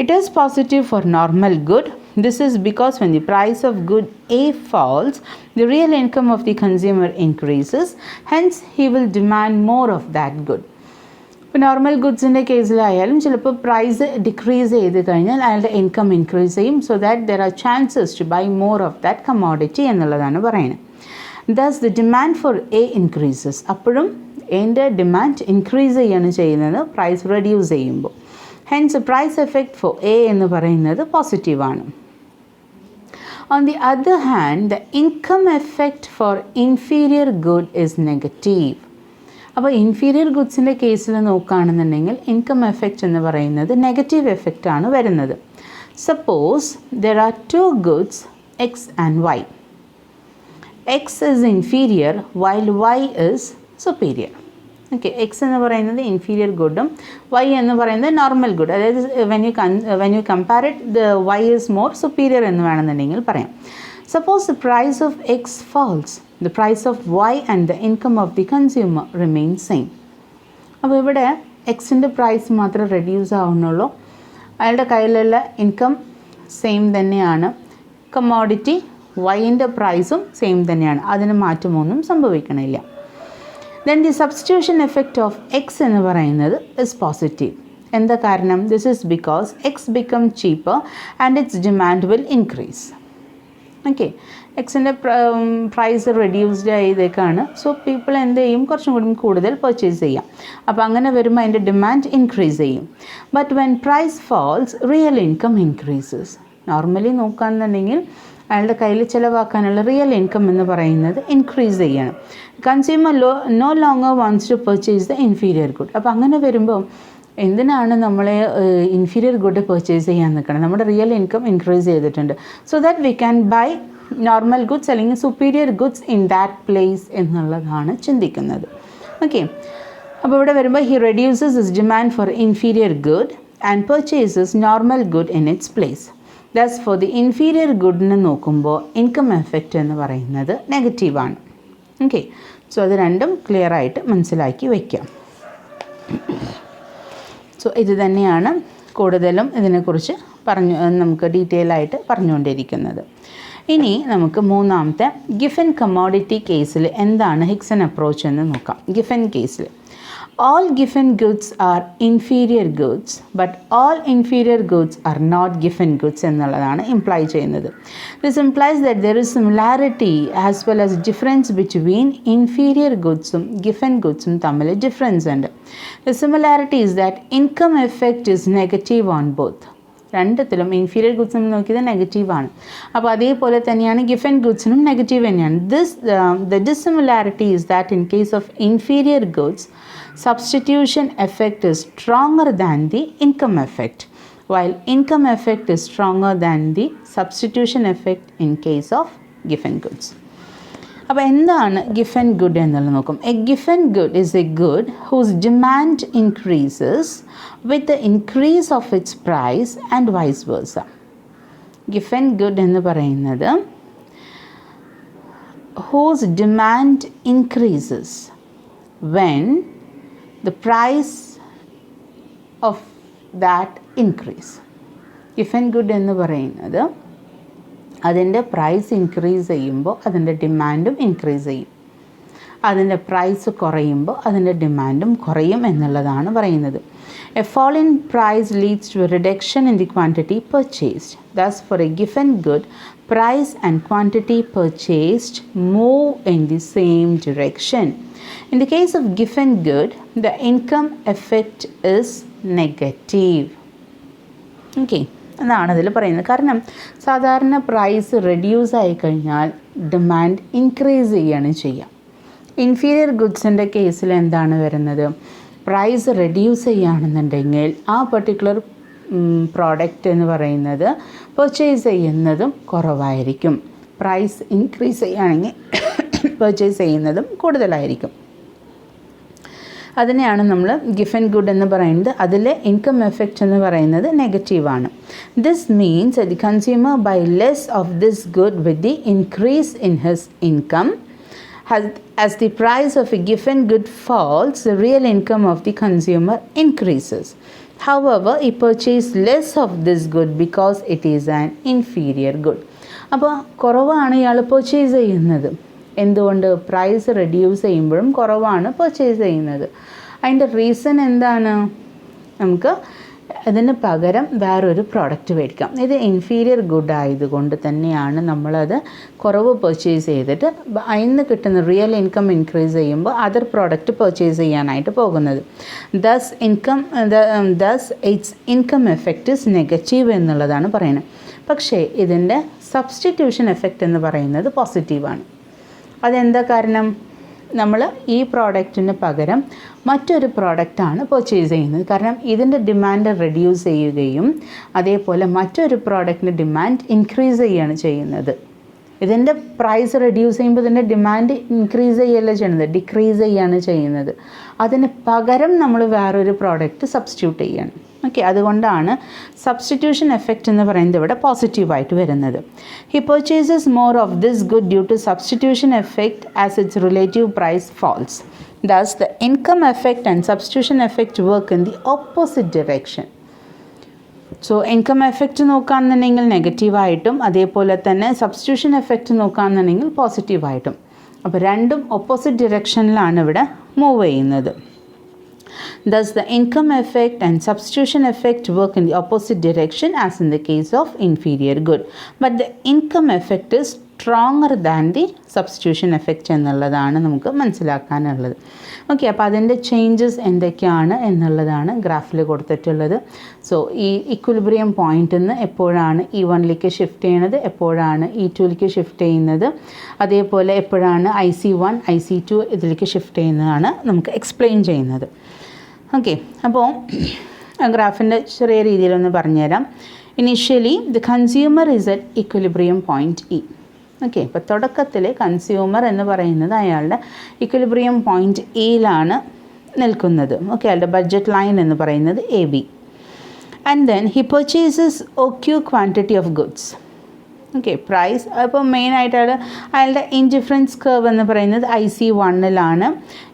It is positive for normal good. This is because when the price of good A falls, the real income of the consumer increases. Hence, he will demand more of that good. ഇപ്പോൾ normal ഗുഡ്സിൻ്റെ കേസിലായാലും ചിലപ്പോൾ price decrease ചെയ്ത് കഴിഞ്ഞാൽ അയാളുടെ income increase ചെയ്യും. So that there are chances to buy more of that commodity എന്നുള്ളതാണ് പറയുന്നത്. Thus the demand for A increases. അപ്പോഴും എൻ്റെ ഡിമാൻഡ് ഇൻക്രീസ് ചെയ്യാണ് ചെയ്യുന്നത് പ്രൈസ് റെഡ്യൂസ് ചെയ്യുമ്പോൾ. Hence price effect for A എന്ന് പറയുന്നത് പോസിറ്റീവാണ്. On the other hand the income effect for inferior good is negative. അപ്പോൾ ഇൻഫീരിയർ ഗുഡ്സിൻ്റെ കേസിൽ നോക്കുകയാണെന്നുണ്ടെങ്കിൽ ഇൻകം എഫക്റ്റ് എന്ന് പറയുന്നത് നെഗറ്റീവ് എഫക്റ്റാണ് വരുന്നത്. Suppose there are 2 goods X and Y. X is inferior while Y is superior. Okay, X എന്ന് പറയുന്നത് ഇൻഫീരിയർ ഗുഡും വൈ എന്ന് പറയുന്നത് നോർമൽ ഗുഡ്. അതായത് when you compare it the Y is more superior എന്ന് വേണമെന്നുണ്ടെങ്കിൽ പറയാം. Suppose the price of X falls, the price of Y and the income of the consumer remain same. അപ്പോൾ ഇവിടെ എക്സിൻ്റെ പ്രൈസ് മാത്രമേ റെഡ്യൂസ് ആവുന്നുള്ളൂ, അയാളുടെ കയ്യിലുള്ള ഇൻകം സെയിം തന്നെയാണ്, കമ്മോഡിറ്റി വൈൻ്റെ പ്രൈസും സെയിം തന്നെയാണ്, അതിന് മാറ്റമൊന്നും സംഭവിക്കണില്ല. Then the substitution effect of X എന്ന് പറയുന്നത് ഇസ് പോസിറ്റീവ്. എന്താ കാരണം? This is because X become cheaper and its demand will increase. Okay, എക്സിൻ്റെ പ്രൈസ് റെഡ്യൂസ്ഡ് ചെയ്തേക്കാണ്. സോ പീപ്പിൾ എന്ത് ചെയ്യും? കുറച്ചും കൂടി കൂടുതൽ പർച്ചേസ് ചെയ്യാം. അപ്പോൾ അങ്ങനെ വരുമ്പോൾ അതിൻ്റെ ഡിമാൻഡ് ഇൻക്രീസ് ചെയ്യും. But when price falls real income increases. Normally നോക്കുകയാണെന്നുണ്ടെങ്കിൽ അയാളുടെ കയ്യിൽ ചിലവാക്കാനുള്ള റിയൽ ഇൻകം എന്ന് പറയുന്നത് ഇൻക്രീസ് ചെയ്യണം. Consumer no longer wants to purchase the inferior good. അപ്പോൾ അങ്ങനെ വരുമ്പോൾ എന്തിനാണ് നമ്മളെ ഇൻഫീരിയർ ഗുഡ് പർച്ചേസ് ചെയ്യാൻ നിൽക്കണം? നമ്മുടെ റിയൽ ഇൻകം ഇൻക്രീസ് ചെയ്തിട്ടുണ്ട്. So that we can buy normal goods അല്ലെങ്കിൽ superior goods in that place എന്നുള്ളതാണ് ചിന്തിക്കുന്നത്. ഓക്കെ, അപ്പോൾ ഇവിടെ വരുമ്പോൾ he reduces his demand for inferior good and purchases normal good in its place. That's for the inferior ഗുഡിനെ നോക്കുമ്പോൾ income effect എന്ന് പറയുന്നത് നെഗറ്റീവാണ്. ഓക്കെ, സോ അത് രണ്ടും ക്ലിയർ ആയിട്ട് മനസ്സിലാക്കി വയ്ക്കാം. സോ ഇത് തന്നെയാണ് കൂടുതലും ഇതിനെക്കുറിച്ച് നമുക്ക് ഡീറ്റെയിൽ ആയിട്ട് പറഞ്ഞുകൊണ്ടിരിക്കുന്നത്. ഇനി നമുക്ക് മൂന്നാമത്തെ ഗിഫൻ കമ്മോഡിറ്റി കേസിൽ എന്താണ് ഹിക്സൺ അപ്രോച്ച് എന്ന് നോക്കാം. ഗിഫൻ കേസിൽ all given goods are inferior goods but all inferior goods are not given goods എന്നുള്ളതാണ് ഇംപ്ലൈ ചെയ്യുന്നത്. This implies that there is similarity as well as difference between inferior goodsഉം given goodsഉം തമ്മിൽ difference ഉണ്ട്. The similarity is that income effect is negative on both. രണ്ടത്തിലും inferior ഗുഡ്സിനും നോക്കിയത് നെഗറ്റീവാണ്. അപ്പോൾ അതേപോലെ തന്നെയാണ് ഗിഫൻ ഗുഡ്സിനും നെഗറ്റീവ് തന്നെയാണ്. The dissimilarity is that in case of inferior goods substitution effect is stronger than the income effect, while income effect is stronger than the substitution effect in case of given goods. അപ്പോൾ എന്താണ് Giffen good എന്നുള്ളത് നോക്കും. A Giffen good is a good whose demand increases with the increase of its price and vice versa. Giffen good എന്ന് പറയുന്നത് whose demand increases when the price of that increase. Given good എന്ന് പറയുന്നത് അതിൻ്റെ price increase ചെയ്യുമ്പോൾ അതിൻ്റെ ഡിമാൻഡും increase ചെയ്യും. അതിൻ്റെ പ്രൈസ് കുറയുമ്പോൾ അതിൻ്റെ ഡിമാൻഡും കുറയും എന്നുള്ളതാണ് പറയുന്നത്. A fall in price leads to a reduction in the quantity purchased. Thus, for a given good, price and quantity purchased move in the same direction. In the case of given good, the income effect is negative. Okay, അതാണ് അതിൽ പറയുന്നത്. കാരണം സാധാരണ price reduce ആയി കഴിഞ്ഞാൽ demand increase ചെയ്യുകയാണ് ചെയ്യുക. Inferior ഗുഡ്സിൻ്റെ കേസിൽ എന്താണ് വരുന്നത്? പ്രൈസ് റെഡ്യൂസ് ചെയ്യുകയാണെന്നുണ്ടെങ്കിൽ ആ പർട്ടിക്കുലർ പ്രോഡക്റ്റ് എന്ന് പറയുന്നത് പർച്ചേസ് ചെയ്യുന്നതും കുറവായിരിക്കും. പ്രൈസ് ഇൻക്രീസ് ചെയ്യുകയാണെങ്കിൽ പർച്ചേസ് ചെയ്യുന്നതും കൂടുതലായിരിക്കും. അതിനെയാണ് നമ്മൾ ഗിഫൻ ഗുഡ് എന്ന് പറയുന്നത്. അതിലെ ഇൻകം എഫക്റ്റ് എന്ന് പറയുന്നത് നെഗറ്റീവാണ്. This means the consumer buy less of this good with the increase in his income. As the price of a given good falls, the real income of the consumer increases. However, he purchased less of this good because it is an inferior good. അപ്പോൾ കുറവാണ് ഇയാൾ purchase ചെയ്യുന്നത്. എന്തുകൊണ്ട്? Price reduce ചെയ്യുമ്പോഴും കുറവാണ് purchase ചെയ്യുന്നത്. അതിൻ്റെ reason എന്താണ്? നമുക്ക് അതിന് പകരം വേറൊരു പ്രോഡക്റ്റ് മേടിക്കാം. ഇത് ഇൻഫീരിയർ ഗുഡ് ആയതുകൊണ്ട് തന്നെയാണ് നമ്മളത് കുറവ് പർച്ചേസ് ചെയ്തിട്ട് അതിന് കിട്ടുന്ന റിയൽ ഇൻകം ഇൻക്രീസ് ചെയ്യുമ്പോൾ അതർ പ്രോഡക്റ്റ് പർച്ചേസ് ചെയ്യാനായിട്ട് പോകുന്നത്. Thus its income effect is negative എന്നുള്ളതാണ് പറയുന്നത്. പക്ഷേ ഇതിൻ്റെ സബ്സ്റ്റിറ്റ്യൂഷൻ എഫക്റ്റ് എന്ന് പറയുന്നത് പോസിറ്റീവാണ്. അതെന്താ കാരണം? നമ്മൾ ഈ പ്രോഡക്റ്റിന് പകരം മറ്റൊരു പ്രോഡക്റ്റാണ് പർച്ചേസ് ചെയ്യുന്നത്. കാരണം ഇതിൻ്റെ ഡിമാൻഡ് റെഡ്യൂസ് ചെയ്യുകയും അതേപോലെ മറ്റൊരു പ്രോഡക്റ്റിൻ്റെ ഡിമാൻഡ് ഇൻക്രീസ് ചെയ്യുകയാണ് ചെയ്യുന്നത്. ഇതിൻ്റെ പ്രൈസ് റെഡ്യൂസ് ചെയ്യുമ്പോൾ ഇതിൻ്റെ ഡിമാൻഡ് ഇൻക്രീസ് ചെയ്യുകയല്ല ചെയ്യുന്നത്, ഡിക്രീസ് ചെയ്യുകയാണ് ചെയ്യുന്നത്. അതിന് പകരം നമ്മൾ വേറൊരു പ്രോഡക്റ്റ് സബ്സ്റ്റിറ്റ്യൂട്ട് ചെയ്യണം. ഓക്കെ, അതുകൊണ്ടാണ് സബ്സ്റ്റിറ്റ്യൂഷൻ എഫക്റ്റ് എന്ന് പറയുന്നത് ഇവിടെ പോസിറ്റീവായിട്ട് വരുന്നത്. He purchases more of this good due to substitution effect as its relative price falls. Thus, the income effect and substitution effect work in the opposite direction. So income effect നോക്കുകയാണെന്നുണ്ടെങ്കിൽ നെഗറ്റീവായിട്ടും അതേപോലെ തന്നെ substitution effect നോക്കുകയാണെന്നുണ്ടെങ്കിൽ പോസിറ്റീവായിട്ടും. അപ്പോൾ രണ്ടും opposite ഡിറക്ഷനിലാണ് ഇവിടെ move ചെയ്യുന്നത്. Thus, the income effect and substitution effect work in the opposite direction as in the case of inferior good. But the income effect is stronger than the substitution effect എന്നുള്ളതാണ് നമുക്ക് മനസ്സിലാക്കാനുള്ളത്. Okay, അപ്പോൾ അതിൻ്റെ changes എന്തൊക്കെയാണ് എന്നുള്ളതാണ് ഗ്രാഫിൽ കൊടുത്തിട്ടുള്ളത്. So ഈ equilibrium പോയിന്റിൽ നിന്ന് എപ്പോഴാണ് E1ലേക്ക് ഷിഫ്റ്റ് ചെയ്യുന്നത്, എപ്പോഴാണ് E2ലേക്ക് ഷിഫ്റ്റ് ചെയ്യുന്നത്, അതേപോലെ എപ്പോഴാണ് IC1 IC2 ഇതിലേക്ക് ഷിഫ്റ്റ് ചെയ്യുന്നതാണ് നമുക്ക് എക്സ്പ്ലെയിൻ ചെയ്യുന്നത്. ഓക്കെ, അപ്പോൾ ഗ്രാഫിൻ്റെ ചെറിയ രീതിയിലൊന്ന് പറഞ്ഞുതരാം. Initially the consumer is at equilibrium point E. Okay, അപ്പോൾ തുടക്കത്തിൽ കൺസ്യൂമർ എന്ന് പറയുന്നത് അയാളുടെ ഇക്വിലിബ്രിയം പോയിൻറ്റ് ഇയിലാണ് നിൽക്കുന്നത്. ഓക്കെ, അയാളുടെ ബഡ്ജറ്റ് ലൈൻ എന്ന് പറയുന്നത് AB. And then he purchases OQ quantity of goods. Okay, price അപ്പോൾ മെയിനായിട്ട് അയാളുടെ ഇൻഡിഫറൻസ് കർവ് എന്ന് പറയുന്നത് IC1ലാണ്,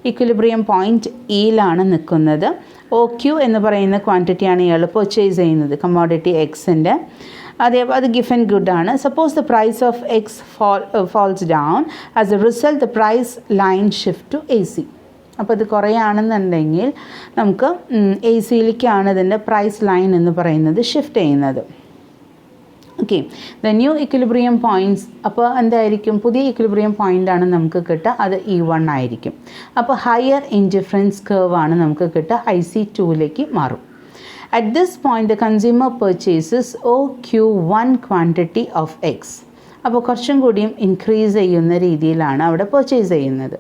ഇക്വിലിബ്രിയം പോയിൻറ്റ് ഇയിലാണ് നിൽക്കുന്നത്. OQ എന്ന് പറയുന്ന ക്വാണ്ടിറ്റിയാണ് ഇയാൾ പർച്ചേസ് ചെയ്യുന്നത്, കമ്മോഡിറ്റി എക്സിൻ്റെ. അത് ഗിഫൻ ഗുഡാണ്. Suppose the price of X falls down, as a result the price line shift to AC. അപ്പോൾ ഇത് കുറയാണെന്നുണ്ടെങ്കിൽ നമുക്ക് AC-ലേക്കാണ് ഇതിൻ്റെ പ്രൈസ് ലൈൻ എന്ന് പറയുന്നത് ഷിഫ്റ്റ് ചെയ്യുന്നത്. Okay, the new equilibrium points അപ്പോൾ എന്തായിരിക്കും, പുതിയ ഇക്വിലിബ്രിയം പോയിൻ്റാണ് നമുക്ക് കിട്ടുക, അത് E1 ആയിരിക്കും. അപ്പോൾ ഹയർ ഇൻഡിഫറൻസ് കർവാണ് നമുക്ക് കിട്ടുക, IC2ലേക്ക് മാറും. At this point the consumer purchases OQ1 quantity of X. അപ്പോൾ കുറച്ചും കൂടിയും ഇൻക്രീസ് ചെയ്യുന്ന രീതിയിലാണ് അവിടെ പർച്ചേസ് ചെയ്യുന്നത്.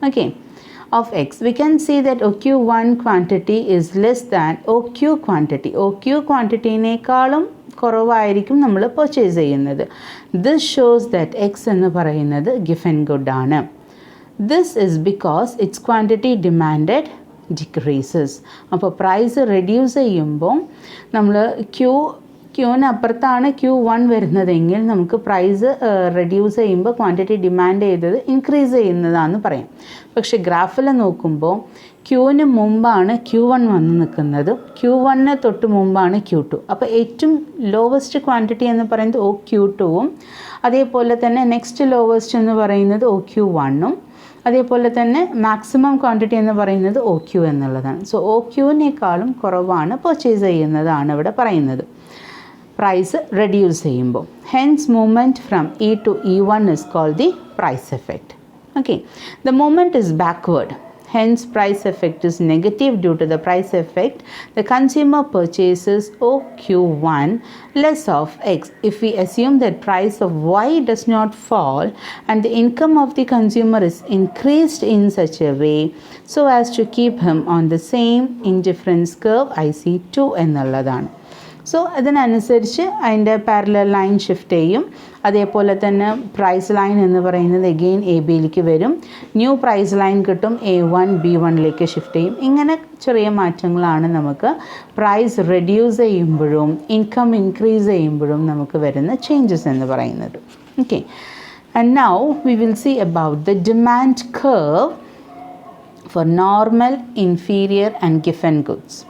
Okay, of x. We can see that OQ1 quantity is less than OQ quantity. OQ ക്വാണ്ടിറ്റീനേക്കാളും കുറവായിരിക്കും നമ്മൾ പർച്ചേസ് ചെയ്യുന്നത്. ദിസ് ഷോസ് ദാറ്റ് എക്സ് എന്ന് പറയുന്നത് ഗിഫൻ ഗുഡ് ആണ്. This is because it's quantity demanded decreases. അപ്പോൾ പ്രൈസ് റെഡ്യൂസ് ചെയ്യുമ്പോൾ നമ്മൾ ക്യൂവിനപ്പുറത്താണ് Q1 വരുന്നതെങ്കിൽ നമുക്ക് പ്രൈസ് റെഡ്യൂസ് ചെയ്യുമ്പോൾ ക്വാണ്ടിറ്റി ഡിമാൻഡ് ചെയ്തത് ഇൻക്രീസ് ചെയ്യുന്നതാണെന്ന് പറയാം. പക്ഷേ ഗ്രാഫിൽ നോക്കുമ്പോൾ ക്യൂവിന് മുമ്പാണ് Q1 വന്ന് നിൽക്കുന്നത്, Q1 തൊട്ട് മുമ്പാണ് Q2. അപ്പോൾ ഏറ്റവും ലോവസ്റ്റ് ക്വാണ്ടിറ്റി എന്ന് പറയുന്നത് OQ2ഉം അതേപോലെ തന്നെ നെക്സ്റ്റ് ലോവസ്റ്റ് എന്ന് പറയുന്നത് OQ1ഉം അതേപോലെ തന്നെ മാക്സിമം ക്വാണ്ടിറ്റി എന്ന് പറയുന്നത് OQ എന്നുള്ളതാണ്. സോ OQവിനേക്കാളും കുറവാണ് പർച്ചേസ് ചെയ്യുന്നതാണ് ഇവിടെ പറയുന്നത് പ്രൈസ് റെഡ്യൂസ് ചെയ്യുമ്പോൾ. Hence movement from E to E1 is called the price effect. Okay, the movement is backward. Hence price effect is negative. Due to the price effect, the consumer purchases OQ1 less of X. If we assume that price of Y does not fall and the income of the consumer is increased in such a way so as to keep him on the same indifference curve IC2 എന്നുള്ളതാണ്. So അതിനനുസരിച്ച് അതിൻ്റെ parallel line shift ചെയ്യും. അതേപോലെ തന്നെ price line എന്ന് പറയുന്നത് again AB-ലേക്ക് വരും. New price line കിട്ടും, A1 B1ലേക്ക് ഷിഫ്റ്റ് ചെയ്യും. ഇങ്ങനെ ചെറിയ മാറ്റങ്ങളാണ് നമുക്ക് പ്രൈസ് റെഡ്യൂസ് ചെയ്യുമ്പോഴും ഇൻകം ഇൻക്രീസ് ചെയ്യുമ്പോഴും നമുക്ക് വരുന്ന ചേഞ്ചസ് എന്ന് പറയുന്നത്. Okay, and now we will see about the demand curve for normal, inferior and Giffen goods.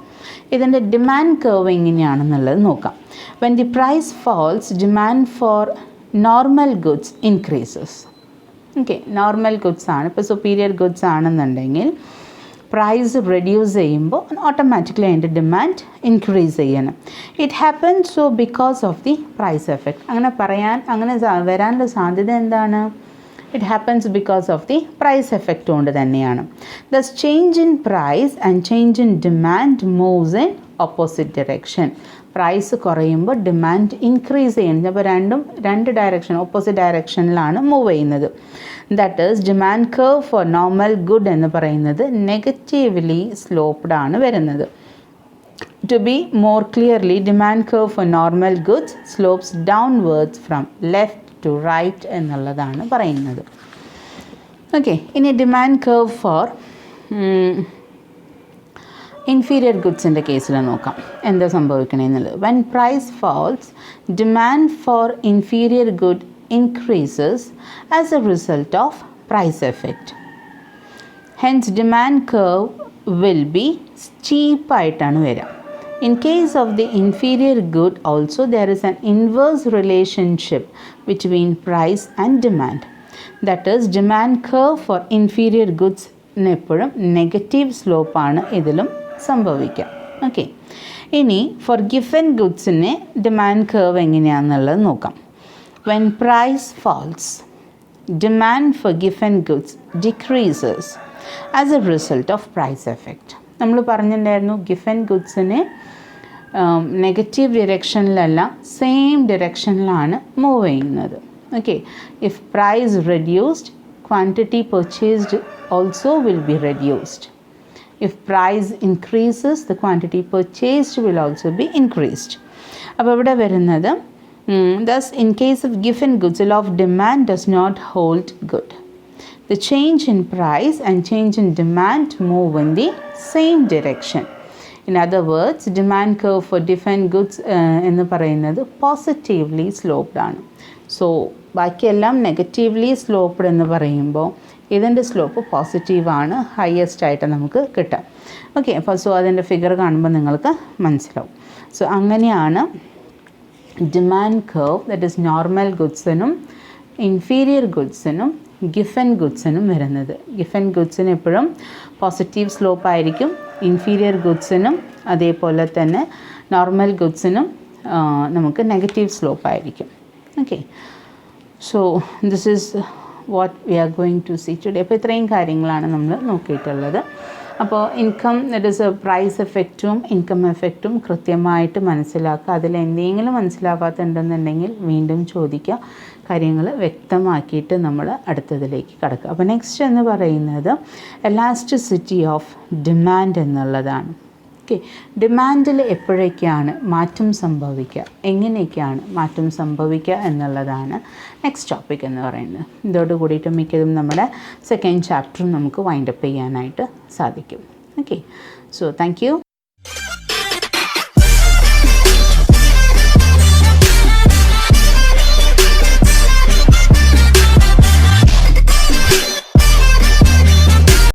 ഇതിൻ്റെ ഡിമാൻഡ് കർവ് എങ്ങനെയാണെന്നുള്ളത് നോക്കാം. When the price falls, demand for normal goods increases. Okay, normal goods ആണ്, ഇപ്പോൾ superior goods ആണെന്നുണ്ടെങ്കിൽ price reduce ചെയ്യുമ്പോൾ automatically അതിൻ്റെ demand increase ചെയ്യണം. It happens so because of the price effect. അങ്ങനെ വരാനുള്ള സാധ്യത എന്താണ്? It happens because of the price effect കൊണ്ട് തന്നെയാണ്. Thus change in price and change in demand moves in opposite direction. Price കുറയുമ്പോൾ demand increase ചെയ്യുന്നത്. അപ്പോൾ രണ്ട് ഡയറക്ഷൻ, ഓപ്പോസിറ്റ് ഡയറക്ഷനിലാണ് മൂവ് ചെയ്യുന്നത്. That is demand curve for normal good എന്ന് പറയുന്നത് നെഗറ്റീവ്ലി സ്ലോപ്ഡ് ആണ് വരുന്നത്. To be more clearly, demand curve for normal goods slopes downwards from left to right എന്നുള്ളതാണ് പറയുന്നത്. ഓക്കെ, ഇനി ഡിമാൻഡ് കർവ് ഫോർ ഇൻഫീരിയർ ഗുഡ്സിൻ്റെ കേസിൽ നോക്കാം എന്താ സംഭവിക്കണമെന്നുള്ളത്. When price falls, demand for inferior good increases as a result of price effect. Hence demand curve will be സ്റ്റീപ്പായിട്ടാണ് വരിക. In case of the inferior good also, there is an inverse relationship between price and demand. That is, demand curve for inferior goods എപ്പോഴും negative സ്ലോപ്പാണ് ഇതിലും സംഭവിക്കുക. Okay, ഇനി for Giffen ഗുഡ്സിനെ demand curve എങ്ങനെയാണെന്നുള്ളത് നോക്കാം. When price falls, demand for given goods decreases as a result of price effect. നമ്മൾ പറഞ്ഞിട്ടുണ്ടായിരുന്നു ഗിഫൻ ഗുഡ്സിനെ നെഗറ്റീവ് ഡിറക്ഷനിലല്ല, സെയിം ഡിറക്ഷനിലാണ് മൂവ് ചെയ്യുന്നത്. Okay, if price reduced, quantity purchased also will be reduced. If price increases, the quantity purchased will also be increased. അപ്പോൾ ഇവിടെ വരുന്നത് thus in case of given goods, the law of demand does not hold good. The change in price and change in demand move in the same direction. In other words, demand curve for given goods എന്ന് പറയുന്നത് positively sloped ആണ്. So ബാക്കിയെല്ലാം negatively sloped എന്ന് പറയുമ്പോൾ ഇതിൻ്റെ slope പോസിറ്റീവാണ്, highest ആയിട്ട് നമുക്ക് കിട്ടുക. ഓക്കെ, അപ്പോൾ സോ അതിൻ്റെ ഫിഗർ കാണുമ്പോൾ നിങ്ങൾക്ക് മനസ്സിലാവും. സോ അങ്ങനെയാണ് demand curve, that is normal ഗുഡ്സിനും ഇൻഫീരിയർ ഗുഡ്സിനും ഗിഫൻ ഗുഡ്സിനും വരുന്നത്. ഗിഫൻ ഗുഡ്സിന് എപ്പോഴും പോസിറ്റീവ് സ്ലോപ്പ് ആയിരിക്കും, ഇൻഫീരിയർ ഗുഡ്സിനും അതേപോലെ തന്നെ നോർമൽ ഗുഡ്സിനും നമുക്ക് നെഗറ്റീവ് സ്ലോപ്പ് ആയിരിക്കും. Okay, so this is what we are going to see today. അപ്പോൾ ഇത്രയും കാര്യങ്ങളാണ് നമ്മൾ നോക്കിയിട്ടുള്ളത്. അപ്പോൾ ഇൻകം, ദറ്റ് ഈസ് പ്രൈസ് എഫക്റ്റും ഇൻകം എഫക്റ്റും കൃത്യമായിട്ട് മനസ്സിലാക്കുക. അതിൽ എന്തെങ്കിലും മനസ്സിലാവാത്തുണ്ടെന്നുണ്ടെങ്കിൽ വീണ്ടും ചോദിക്കുക, കാര്യങ്ങൾ വ്യക്തമാക്കിയിട്ട് നമ്മൾ അടുത്തതിലേക്ക് കടക്കുക. അപ്പോൾ നെക്സ്റ്റ് എന്ന് പറയുന്നത് എലാസ്റ്റിസിറ്റി ഓഫ് ഡിമാൻഡ് എന്നുള്ളതാണ്. ഓക്കെ, ഡിമാൻഡിൽ എപ്പോഴൊക്കെയാണ് മാറ്റം സംഭവിക്കുക, എങ്ങനെയൊക്കെയാണ് മാറ്റം സംഭവിക്കുക എന്നുള്ളതാണ് നെക്സ്റ്റ് ടോപ്പിക് എന്ന് പറയുന്നത്. ഇതോട് കൂടിയിട്ട് മിക്കതും നമ്മുടെ സെക്കൻഡ് ചാപ്റ്ററും നമുക്ക് വൈൻഡപ്പ് ചെയ്യാനായിട്ട് സാധിക്കും. Okay, so thank you.